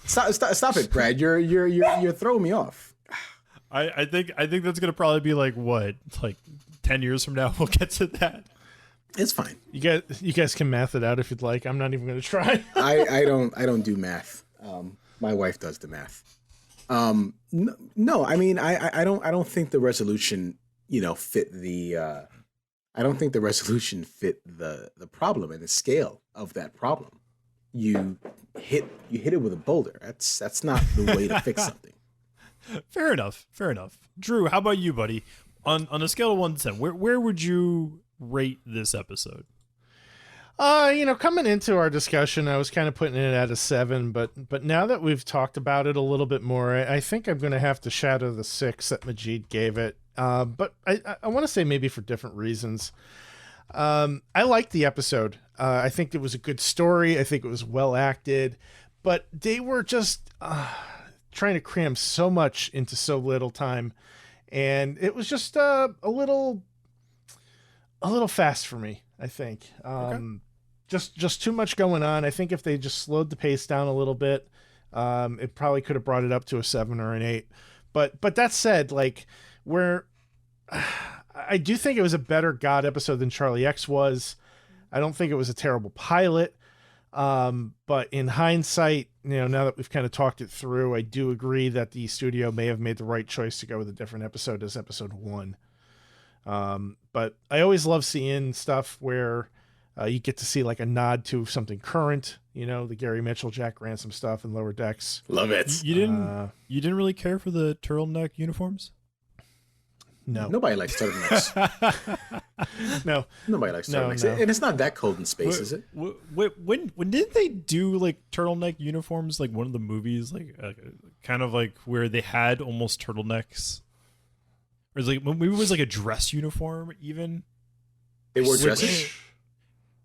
Stop it, Brad. You're throwing me off. I think that's gonna probably be like 10 years from now we'll get to that. It's fine. You guys can math it out if you'd like. I'm not even gonna try. I don't do math. My wife does the math. No, I mean I don't think the resolution fit the I don't think the resolution fit the problem and the scale of that problem. You hit it with a boulder. That's not the way to fix something. Fair enough. Drew, how about you, buddy? On a scale of 1 to 10, where would you rate this episode? Coming into our discussion, I was kind of putting it at a 7, but now that we've talked about it a little bit more, I think I'm going to have to shadow the 6 that Majid gave it. But I want to say maybe for different reasons. I liked the episode. I think it was a good story. I think it was well acted, but they were just trying to cram so much into so little time, and it was just a little fast for me, I think. Okay. Just too much going on. I think if they just slowed the pace down a little bit, it probably could have brought it up to a 7 or an 8. But that said, I do think it was a better God episode than Charlie X was. I don't think it was a terrible pilot. But in hindsight, now that we've kind of talked it through, I do agree that the studio may have made the right choice to go with a different episode as episode 1. But I always love seeing stuff where you get to see like a nod to something current, the Gary Mitchell, Jack Ransom stuff and Lower Decks. Love it. You didn't really care for the turtleneck uniforms? No. Nobody likes turtlenecks. No. Nobody likes turtlenecks. No. And it's not that cold in space, is it? When did they do like turtleneck uniforms, like one of the movies, kind of like where they had almost turtlenecks? Or it's like maybe it was like a dress uniform even? They wore dresses?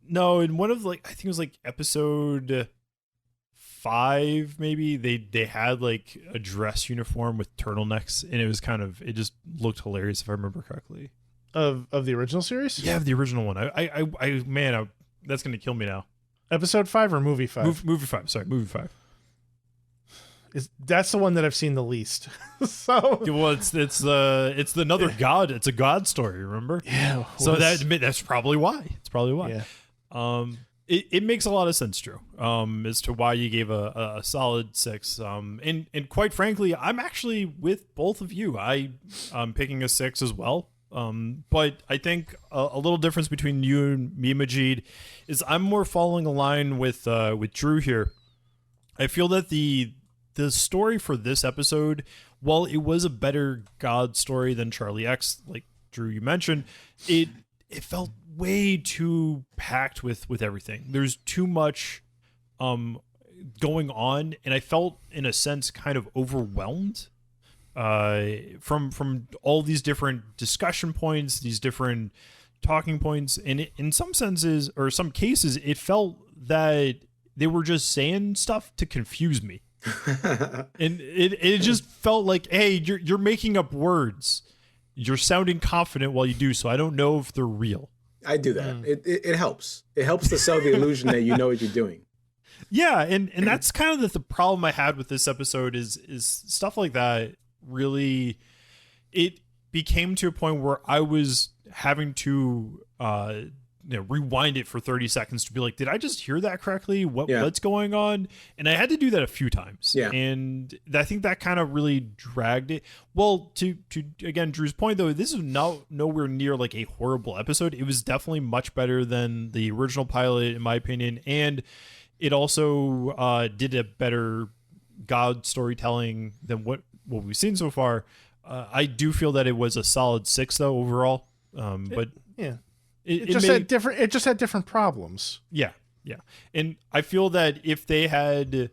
No, in one of I think it was like episode 5 maybe, they had like a dress uniform with turtlenecks, and it just looked hilarious if I remember correctly. Of the original series? Yeah, the original one. That's gonna kill me now. Episode 5 or movie 5? Movie 5. Sorry, movie 5. That's the one that I've seen the least. So Well, it's the another god. It's a god story. Remember? yeah. So that's probably why. It's probably why. Yeah. It makes a lot of sense, Drew. As to why you gave a solid 6. And quite frankly, I'm actually with both of you. I'm picking a 6 as well. But I think a little difference between you and me, Majid, is I'm more following a line with Drew here. I feel that the story for this episode, while it was a better God story than Charlie X, like Drew you mentioned, it felt way too packed with everything. There's too much going on, and I felt in a sense kind of overwhelmed from all these different discussion points, these different talking points, and in some senses or some cases it felt that they were just saying stuff to confuse me. And it just felt like, hey, you're making up words, you're sounding confident while you do so. I don't know if they're real. I do that. It helps. It helps to sell the illusion that you know what you're doing. Yeah, and that's kind of the problem I had with this episode is stuff like that. Really, it became to a point where I was having to rewind it for 30 seconds to be like, did I just hear that correctly? What's going on? And I had to do that a few times. Yeah. And I think that kind of really dragged it. Well, to again, Drew's point though, this is nowhere near like a horrible episode. It was definitely much better than the original pilot, in my opinion. And it also did a better God storytelling than what we've seen so far. I do feel that it was a solid 6 though overall. But yeah. It just had different problems. Yeah. And I feel that if they had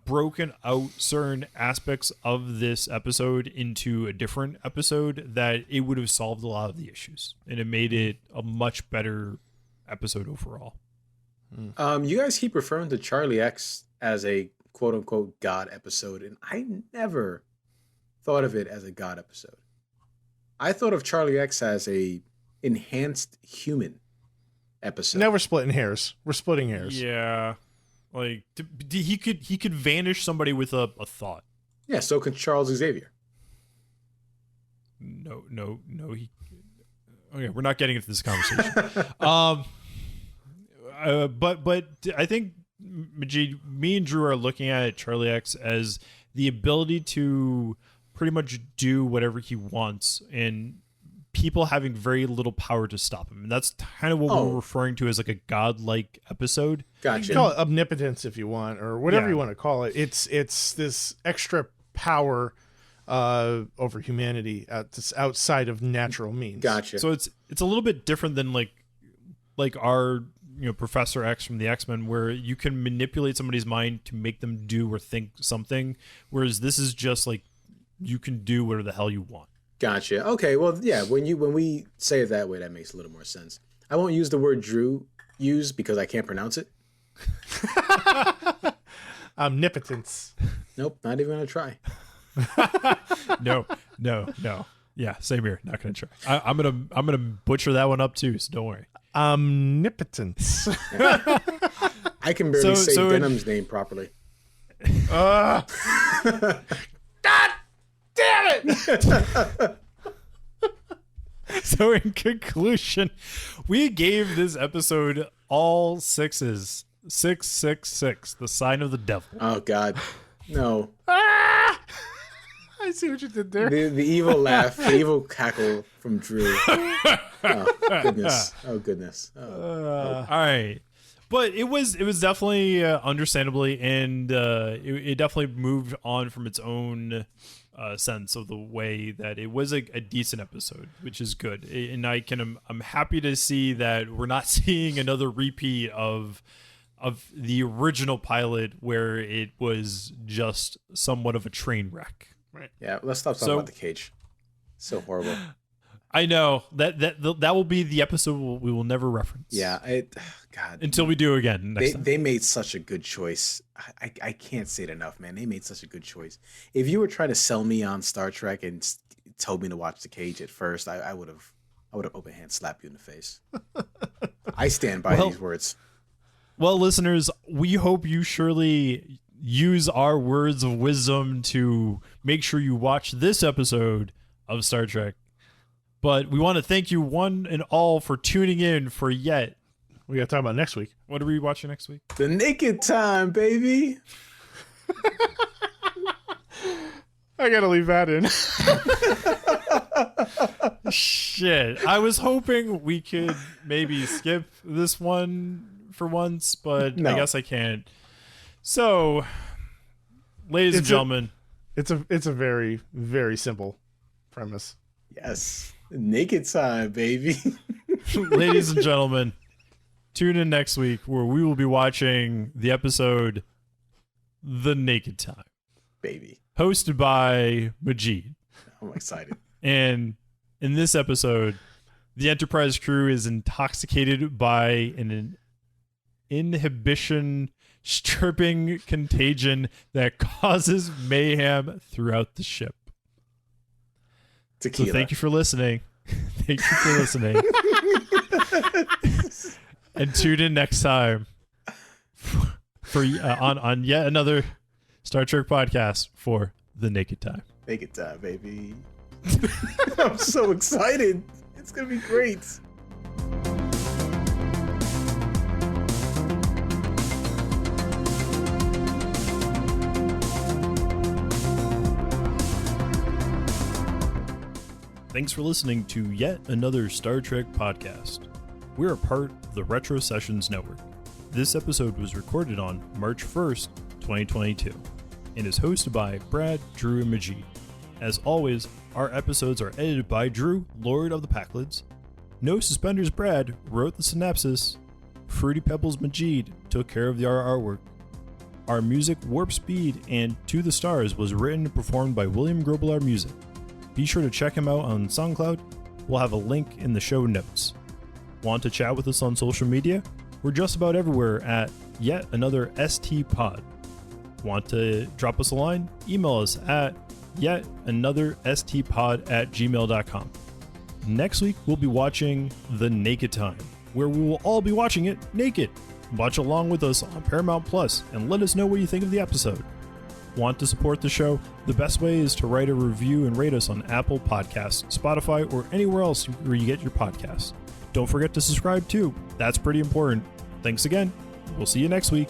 broken out certain aspects of this episode into a different episode, that it would have solved a lot of the issues, and it made it a much better episode overall. You guys keep referring to Charlie X as a quote unquote God episode, and I never thought of it as a God episode. I thought of Charlie X as a enhanced human episode. Now we're splitting hairs. Yeah, like he could vanish somebody with a thought. Yeah, so can Charles Xavier. No. Okay, we're not getting into this conversation. But I think, Majid, me and Drew are looking at Charlie X as the ability to pretty much do whatever he wants, and people having very little power to stop him. And that's kind of what we're referring to as like a godlike episode. Gotcha. You can call it omnipotence if you want, or whatever you want to call it. It's this extra power over humanity outside of natural means. Gotcha. So it's a little bit different than like our Professor X from the X-Men, where you can manipulate somebody's mind to make them do or think something, whereas this is just like you can do whatever the hell you want. Gotcha. Okay. Well, yeah. When we say it that way, that makes a little more sense. I won't use the word Drew used because I can't pronounce it. Omnipotence. Nope. Not even gonna try. No. Yeah. Same here. Not gonna try. I'm gonna butcher that one up too. So don't worry. Omnipotence. I can barely say Denham's name properly. God damn it! So in conclusion, we gave this episode all 6s. 666, the sign of the devil. Oh God, no! I see what you did there. The evil laugh, the evil cackle from Drew. Oh goodness! Oh goodness! All right, but it was definitely understandably, and it definitely moved on from its own sense of the way that it was a decent episode, which is good. And I'm happy to see that we're not seeing another repeat of the original pilot where it was just somewhat of a train wreck. Right. Yeah, let's stop talking about the cage. So horrible. I know that will be the episode we will never reference. Yeah, God. Until we do again. They made such a good choice. I can't say it enough, man. They made such a good choice. If you were trying to sell me on Star Trek and told me to watch The Cage at first, I would have open hand slapped you in the face. I stand by these words. Well, listeners, we hope you surely use our words of wisdom to make sure you watch this episode of Star Trek. But we want to thank you one and all for tuning in for yet. We got to talk about next week. What are we watching next week? The Naked Time, baby. I got to leave that in. Shit. I was hoping we could maybe skip this one for once, but No. I guess I can't. So, ladies and gentlemen. It's a very, very simple premise. Yes. The Naked Time, baby. Ladies and gentlemen, tune in next week where we will be watching the episode The Naked Time, Baby. hosted by Majid. I'm excited. And in this episode, the Enterprise crew is intoxicated by an inhibition stripping contagion that causes mayhem throughout the ship. Tequila. So thank you for listening. Thank you for listening. And tune in next time for on yet another Star Trek podcast for The Naked Time. Naked Time, baby. I'm so excited. It's going to be great. Thanks for listening to yet another Star Trek podcast. We're a part of the Retro Sessions Network. This episode was recorded on March 1st, 2022, and is hosted by Brad, Drew, and Majid. As always, our episodes are edited by Drew, Lord of the Packlids. No Suspenders Brad wrote the synopsis. Fruity Pebbles Majid took care of the artwork. Our music, Warp Speed and To the Stars, was written and performed by William Grobelaar Music. Be sure to check him out on SoundCloud. We'll have a link in the show notes. Want to chat with us on social media? We're just about everywhere at Yet Another ST Pod. Want to drop us a line? Email us at yetanotherstpod@gmail.com. Next week, we'll be watching The Naked Time, where we will all be watching it naked. Watch along with us on Paramount Plus and let us know what you think of the episode. Want to support the show? The best way is to write a review and rate us on Apple Podcasts, Spotify, or anywhere else where you get your podcasts. Don't forget to subscribe too. That's pretty important. Thanks again. We'll see you next week.